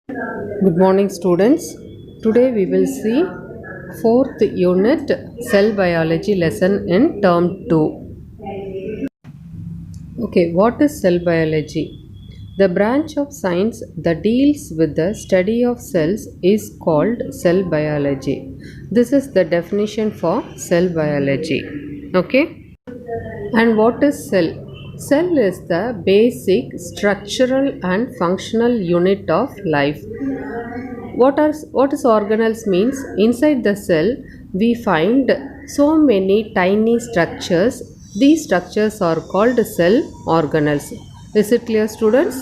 Good morning, students. Today we will see fourth unit cell biology lesson in term 2. Okay, what is cell biology? The branch of science that deals with the study of cells is called cell biology. This is the definition for cell biology. Okay? And what is cell? Cell is the basic structural and functional unit of life. What is organelles means? Inside the cell we find so many tiny structures. These structures are called cell organelles. Is it clear, students?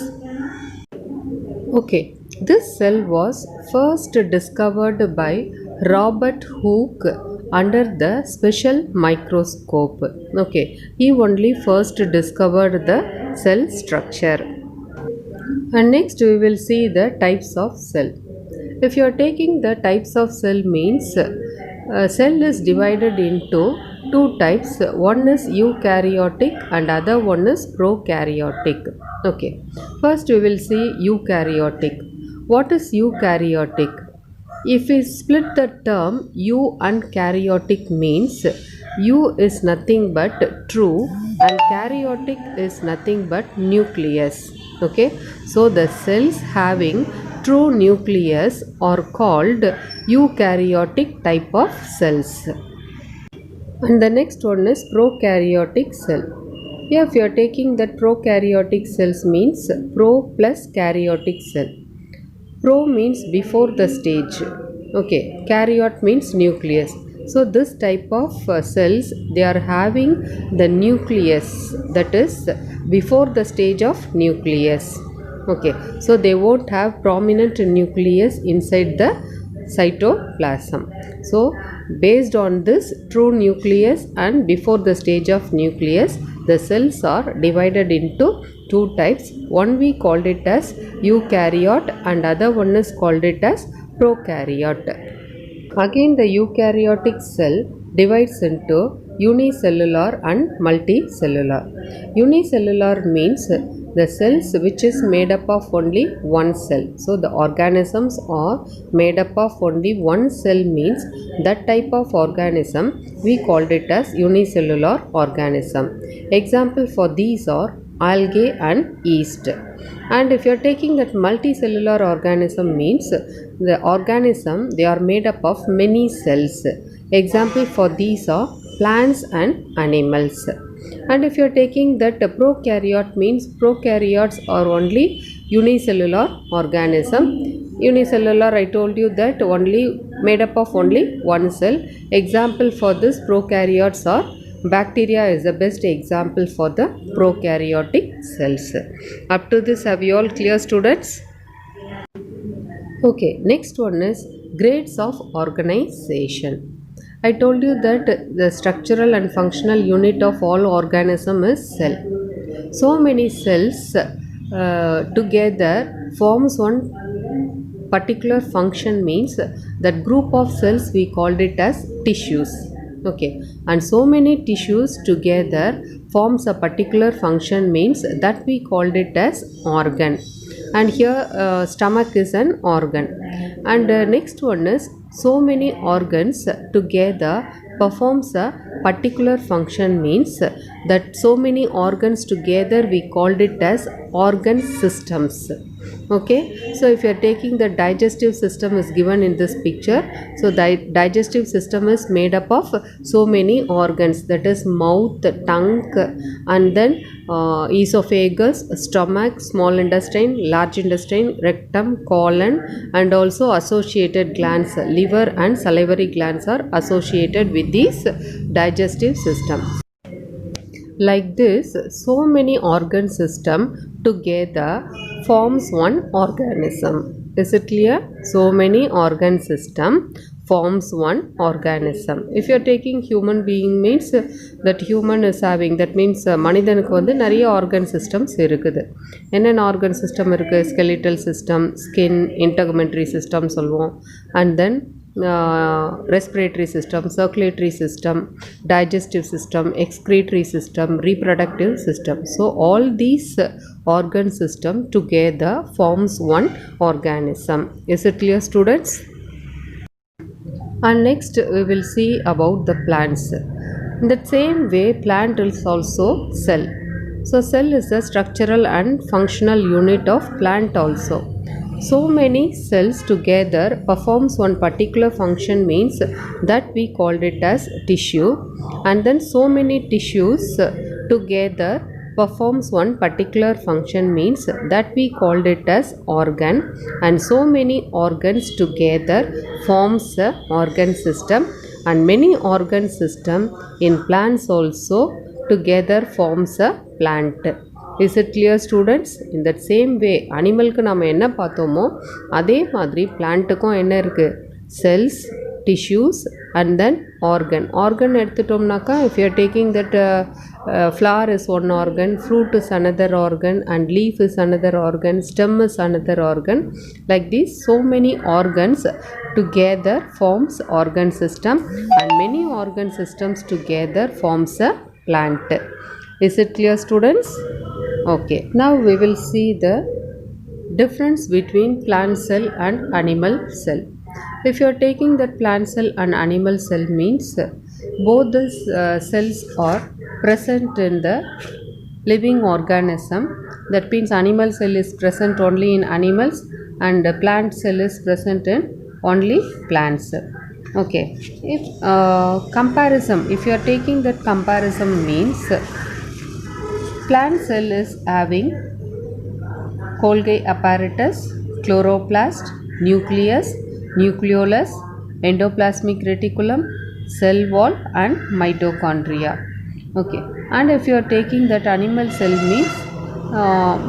Okay, this cell was first discovered by Robert Hooke under the special microscope. Okay, he only first discovered the cell structure. And next we will see the types of cell. If you are taking the types of cell means cell is divided into two types. One is eukaryotic and other one is prokaryotic. Okay, first we will see eukaryotic. What is eukaryotic? If we split the term eu and karyotic means eu is nothing but true and karyotic is nothing but nucleus. Okay, so the cells having true nucleus are called eukaryotic type of cells. And the next one is prokaryotic cell. Here if you are taking that prokaryotic cells means pro plus karyotic cell. Pro means before the stage. Okay, karyot means nucleus. So this type of cells, they are having the nucleus, that is before the stage of nucleus. Okay, so they won't have prominent nucleus inside the cytoplasm. So based on this true nucleus and before the stage of nucleus, the cells are divided into two types. One we called it as eukaryote and other one is called it as prokaryote. Again the eukaryotic cell divides into unicellular and multicellular. Unicellular means the cells which is made up of only one cell. So the organisms are made up of only one cell means that type of organism we called it as unicellular organism. Example for these are algae and yeast. And if you are taking that multicellular organism means the organism, they are made up of many cells. Example for these are plants and animals. And if you are taking that prokaryote means prokaryotes are only unicellular organism. Unicellular, I told you that only made up of only one cell. Example for this prokaryotes are bacteria is the best example for the prokaryotic cells. Up to this, have you all clear, students? Okay, next one is grades of organization. I told you that the structural and functional unit of all organism is cell. So many cells together forms one particular function means that group of cells we called it as tissues. Okay, and so many tissues together forms a particular function means that we called it as organ. And here stomach is an organ. And next one is so many organs together performs a particular function means that so many organs together we called it as organ systems. Okay, so if you are taking the digestive system is given in this picture. So the digestive system is made up of so many organs, that is mouth, tongue, and then esophagus, stomach, small intestine, large intestine, rectum, colon, and also associated glands. Liver and salivary glands are associated with these digestive system. Like this, so many organ system together forms one organism. Is it clear? So many organ system forms one organism. If you are taking human being means that human is having, that means மனிதனுக்கு வந்து நிறைய organ systems இருக்குது. என்னென்ன organ system இருக்குது? Skeletal system, skin, integumentary system சொல்லுவோம். And then respiratory system, circulatory system, digestive system, excretory system, reproductive system. So all these organ system together forms one organism. Is it clear, students? And next we will see about the plants. In the same way, plant is also cell. So cell is the structural and functional unit of plant also. So many cells together performs one particular function means that we called it as tissue, and then so many tissues together performs one particular function means that we called it as organ, and so many organs together forms a organ system, and many organ system in plants also together forms a plant. Is it clear, students? In that same way, animalக்கு நாம என்ன பார்த்தோமோ அதே மாதிரி பிளான்ட்டுக்கும் என்ன இருக்கு? cells, tissues and then organ எடுத்துட்டோம்னாக்கா, if you are taking that flower is one organ, fruit is another organ, and leaf is another organ, stem is another organ. Like this, so many organs together forms organ system, and many organ systems together forms a plant. Is it clear, students? Okay, now we will see the difference between plant cell and animal cell. If you are taking that plant cell and animal cell means both the cells are present in the living organism. That means animal cell is present only in animals and the plant cell is present in only plants. Okay, if comparison, if you are taking that comparison means plant cell is having Golgi apparatus, chloroplast, nucleus, nucleolus, endoplasmic reticulum, cell wall and mitochondria. Okay, and if you are taking that animal cell means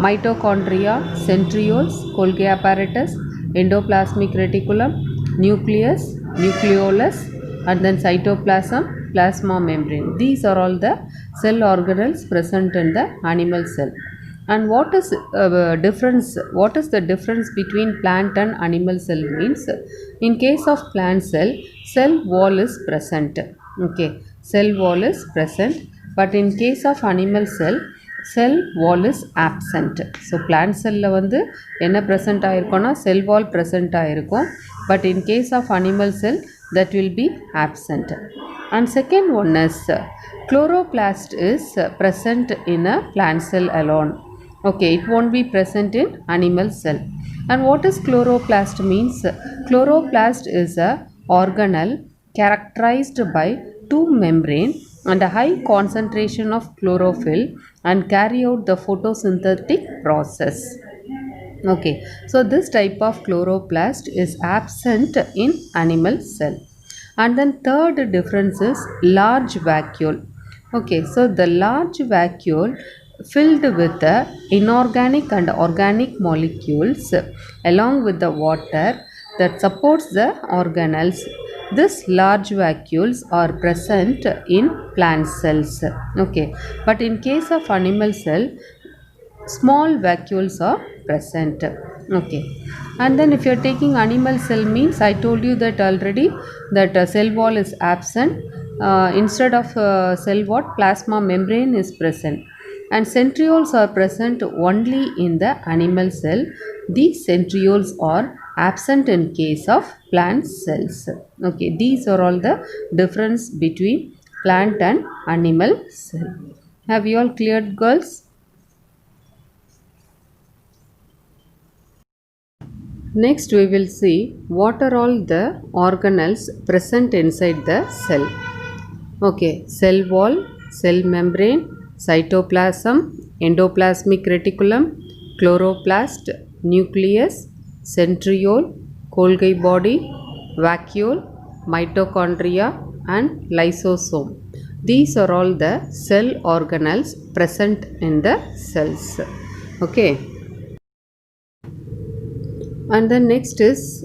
mitochondria, centrioles, Golgi apparatus, endoplasmic reticulum, nucleus, nucleolus and then cytoplasm, plasma membrane. These are all the cell organelles present in the animal cell. And what is difference? What is the difference between plant and animal cell means? In case of plant cell, cell wall is present. Okay, cell wall is present. But in case of animal cell, cell wall is absent. So plant cell la வந்து என்ன present ஆயிருக்கும்னா cell wall present ஆயிருக்கும். But in case of animal cell, that will be absent. And second one is chloroplast is present in a plant cell alone. Okay, it won't be present in animal cell. And what is chloroplast means? Chloroplast is a organelle characterized by two membrane and a high concentration of chlorophyll and carry out the photosynthetic process. Okay, so this type of chloroplast is absent in animal cell. And then third difference is large vacuole. Okay, so the large vacuole filled with the inorganic and organic molecules along with the water that supports the organelles. These large vacuoles are present in plant cells. Okay, but in case of animal cell, small vacuoles are present. Okay, and then if you are taking animal cell means I told you that already that cell wall is absent. Instead of cell wall, plasma membrane is present, and centrioles are present only in the animal cell. These centrioles are absent in case of plant cells. Okay, these are all the difference between plant and animal cell. Have you all cleared, girls? Next we will see what are all the organelles present inside the cell. Okay, cell wall, cell membrane, cytoplasm, endoplasmic reticulum, chloroplast, nucleus, centriole, Golgi body, vacuole, mitochondria and lysosome. These are all the cell organelles present in the cells. Okay, and then next is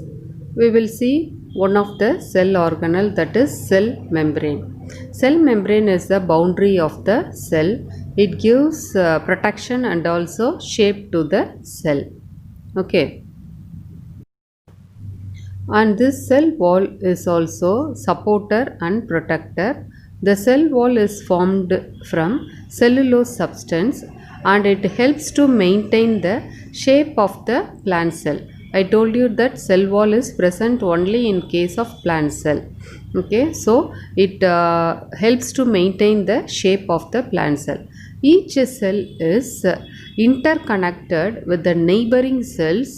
we will see one of the cell organelle, that is cell membrane. Cell membrane is the boundary of the cell. It gives protection and also shape to the cell. Okay, and this cell wall is also supporter and protector. The cell wall is formed from cellulose substance and it helps to maintain the shape of the plant cell. I told you that cell wall is present only in case of plant cell. Okay, so it helps to maintain the shape of the plant cell. Each cell is interconnected with the neighboring cells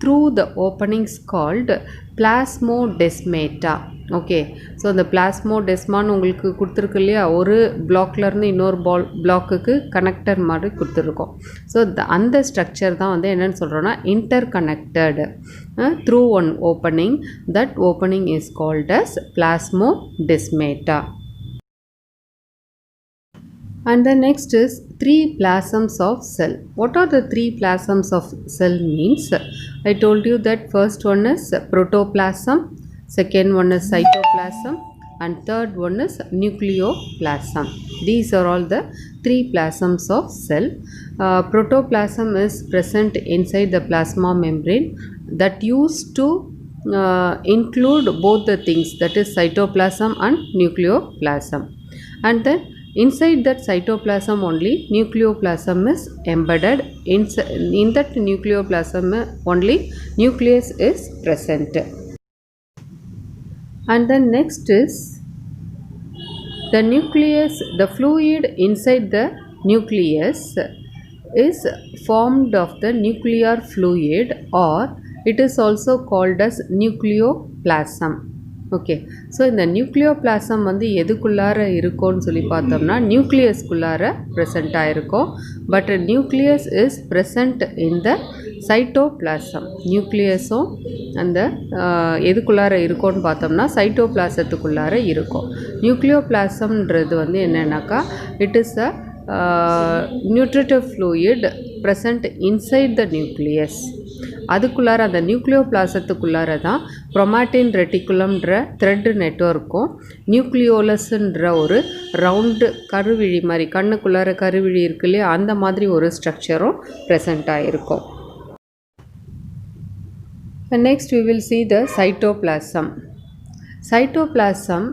through the openings called plasmodesmata. Okay, so அந்த பிளாஸ்மோடெஸ்மான்னு உங்களுக்கு கொடுத்துருக்கு இல்லையா, ஒரு பிளாக்லேருந்து இன்னொரு பிளாக்குக்கு connector மாதிரி கொடுத்துருக்கோம். So அந்த structure தான் வந்து என்னென்னு சொல்கிறோன்னா inter connected through one opening. That opening is called as plasmodesmata. And the next is 3 plasms of cell. What are the 3 plasms of cell means? I told you that first one is protoplasm, second one is cytoplasm, and third one is nucleoplasm. These are all the 3 plasms of cell. Protoplasm is present inside the plasma membrane that used to include both the things, that is cytoplasm and nucleoplasm. And then inside that cytoplasm only nucleoplasm is embedded. In that nucleoplasm only nucleus is present. And then next is the nucleus. The fluid inside the nucleus is formed of the nuclear fluid, or it is also called as nucleoplasm. Okay, so இந்த nucleoplasm வந்து எதுக்குள்ளார இருக்கும்னு சொல்லி பார்த்தோம்னா நியூக்ளியஸ்குள்ளார ப்ரெசண்ட்டாக இருக்கும். But nucleus is present in the cytoplasm. நியூக்ளியஸும் அந்த எதுக்குள்ளார இருக்கும்னு பார்த்தோம்னா சைட்டோபிளாசத்துக்குள்ளார இருக்கும். நியூக்ளியோபிளாசம்ன்றது வந்து என்னென்னாக்கா it is a nutritive fluid present inside the nucleus. அதுக்குள்ளார அந்த நியூக்ளியோபிளாசத்துக்குள்ளார தான் ப்ரொமாட்டின் ரெட்டிகுலம்ன்ற த்ரெட் நெட்வொர்க்கும் நியூக்ளியோலஸ்ன்ற ஒரு ரவுண்டு கருவிழி மாதிரி கண்ணுக்குள்ளார கருவிழி இருக்கு இல்லையா, அந்த மாதிரி ஒரு ஸ்ட்ரக்சரும் ப்ரெசண்ட்டாக இருக்கும். Next we will see the cytoplasm. Cytoplasm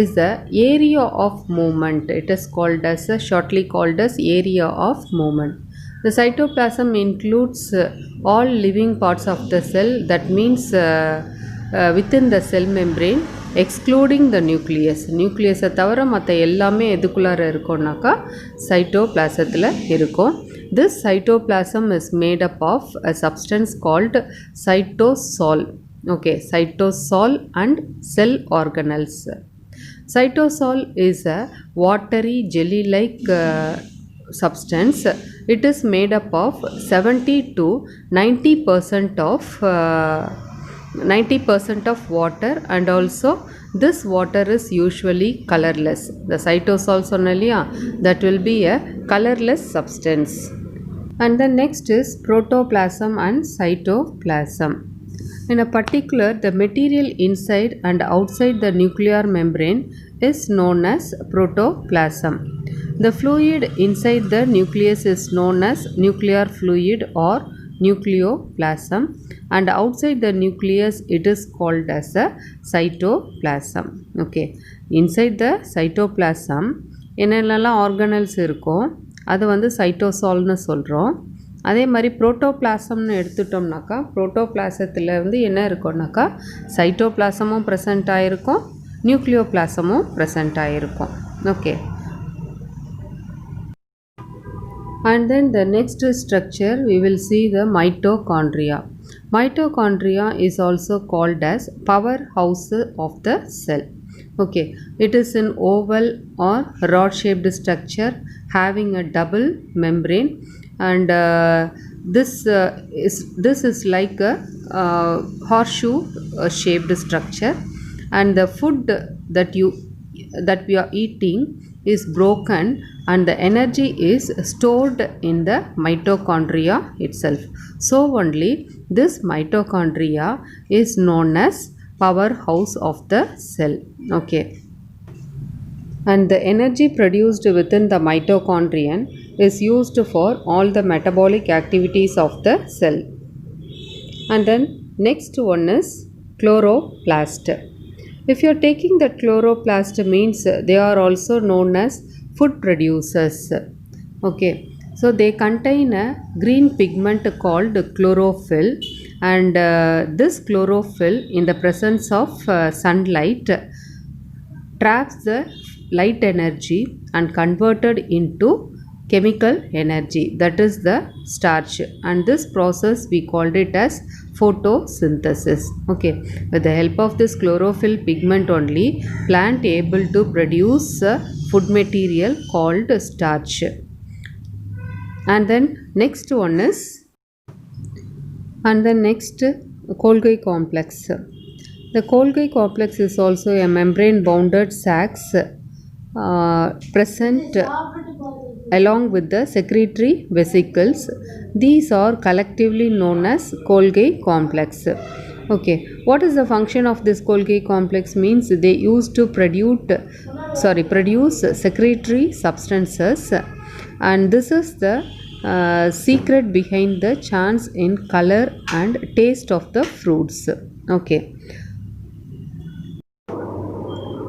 is the area of movement. It is called as shortly called as area of movement. The cytoplasm includes all living parts of the cell. That means within the cell membrane excluding the nucleus. nucleus தவிர மற்ற எல்லாமே எதுக்குள்ளார இருக்கும்னாக்கா சைட்டோபிளாசத்தில் இருக்கும். This cytoplasm is made up of a substance called cytosol. Okay, cytosol and cell organelles. Cytosol is a watery jelly-like substance. It is made up of 70 to 90% of water, and also this water is usually colorless. The cytosol sonnalia, that will be a colorless substance. And the next is protoplasm and cytoplasm. In a particular, the material inside and outside the nuclear membrane is known as protoplasm. The fluid inside the nucleus is known as nuclear fluid or nucleoplasm, and outside the nucleus it is called as a cytoplasm. Okay, inside the cytoplasm என்னென்னலாம் organelles இருக்கும் அது வந்து சைட்டோசால்னு சொல்கிறோம். அதே மாதிரி புரோட்டோபிளாசம்னு எடுத்துட்டோம்னாக்கா புரோட்டோபிளாசத்தில் வந்து என்ன இருக்கும்னாக்கா சைட்டோபிளாசமும் present ஆகிருக்கும், நியூக்ளியோபிளாசமும் ப்ரெசண்ட் ஆகிருக்கும். Okay, and then the next structure we will see the mitochondria. Mitochondria is also called as powerhouse of the cell. Okay, it is an oval or rod shaped structure having a double membrane, and this is like a horseshoe shaped structure, and the food that we are eating is broken and the energy is stored in the mitochondria itself. So only this mitochondria is known as powerhouse of the cell. Okay, and the energy produced within the mitochondrion is used for all the metabolic activities of the cell. And then next one is chloroplast. If you are taking the chloroplast means they are also known as food producers. Okay, so they contain a green pigment called chlorophyll, and this chlorophyll in the presence of sunlight traps the light energy and converted into chemical energy, that is the starch, and this process we called it as photosynthesis. Okay, with the help of this chlorophyll pigment only plant able to produce a food material called starch. And then next one is, and the next, Golgi complex. The Golgi complex is also a membrane bounded sacs present along with the secretory vesicles. These are collectively known as Golgi complex. Okay, what is the function of this Golgi complex means they used to produce secretory substances, and this is the secret behind the change in color and taste of the fruits. Okay,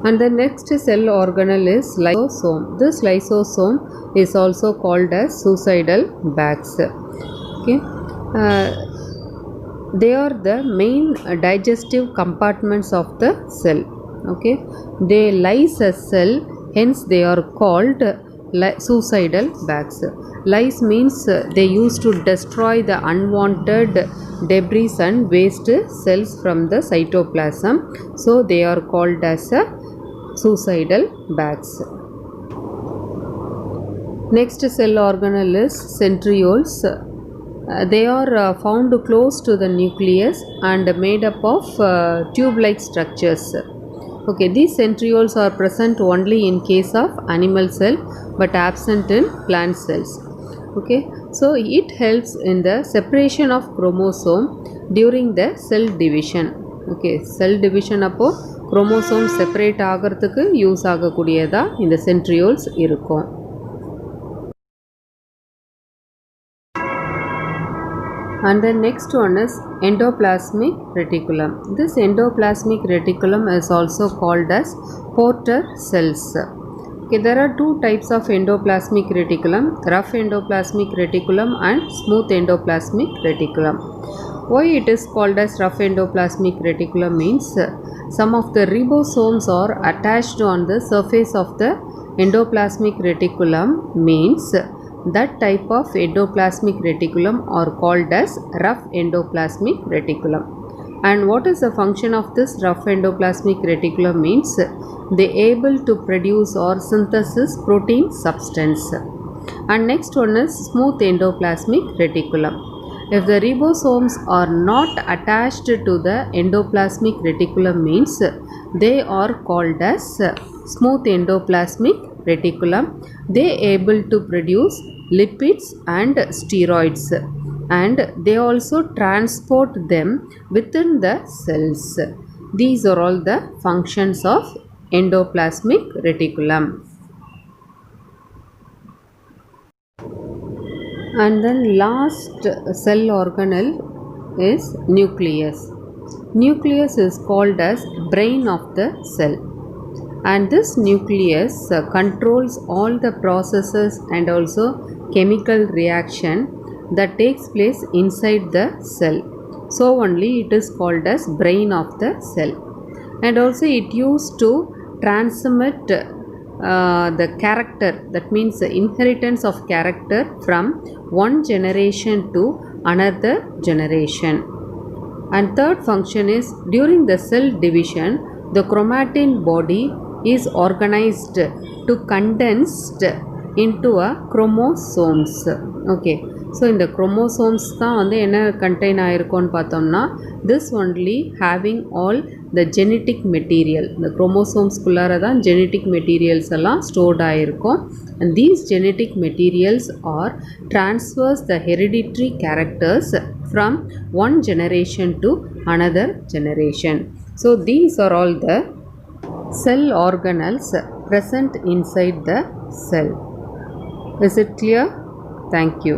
and the next cell organelle is lysosome. This lysosome is also called as suicidal bags. Okay, they are the main digestive compartments of the cell. Okay, they lyse a cell, hence they are called suicidal bags. Lyse means they used to destroy the unwanted debris and waste cells from the cytoplasm, so they are called as suicidal bags. Next cell organelle is centrioles. They are found close to the nucleus and made up of tube-like structures. Okay, these centrioles are present only in case of animal cell but absent in plant cells. Okay, so it helps in the separation of chromosome during the cell division. Okay, cell division appo chromosome separate ஆகிறதுக்கு use ஆகக்கூடியதா இந்த centrioles இருக்கும். And the next one is endoplasmic reticulum. This endoplasmic reticulum is also called as Porter cells. Okay, there are two types of endoplasmic reticulum: rough endoplasmic reticulum and smooth endoplasmic reticulum. Why it is called as rough endoplasmic reticulum means some of the ribosomes are attached on the surface of the endoplasmic reticulum, means that type of endoplasmic reticulum are called as rough endoplasmic reticulum. And what is the function of this rough endoplasmic reticulum means they able to produce or synthesis protein substance. And next one is smooth endoplasmic reticulum. If the ribosomes are not attached to the endoplasmic reticulum means they are called as smooth endoplasmic reticulum. They able to produce lipids and steroids, and they also transport them within the cells. These are all the functions of endoplasmic reticulum. And then last cell organelle is nucleus. Nucleus is called as brain of the cell, and this nucleus controls all the processes and also chemical reaction that takes place inside the cell. So only it is called as brain of the cell. And also it used to transmit the character, that means the inheritance of character from one generation to another generation. And third function is during the cell division the chromatin body is organized to condensed into a chromosomes. Okay, so in the chromosomes தான் வந்து என்ன contain ஆயிருக்கும்னு பார்த்தோம்னா this only having all the genetic material. The chromosomes குள்ளார தான் genetic materials எல்லாம் stored ஆயிருக்கும், and these genetic materials are transfers the hereditary characters from one generation to another generation. So these are all the cell organelles present inside the cell. Is it clear? Thank you.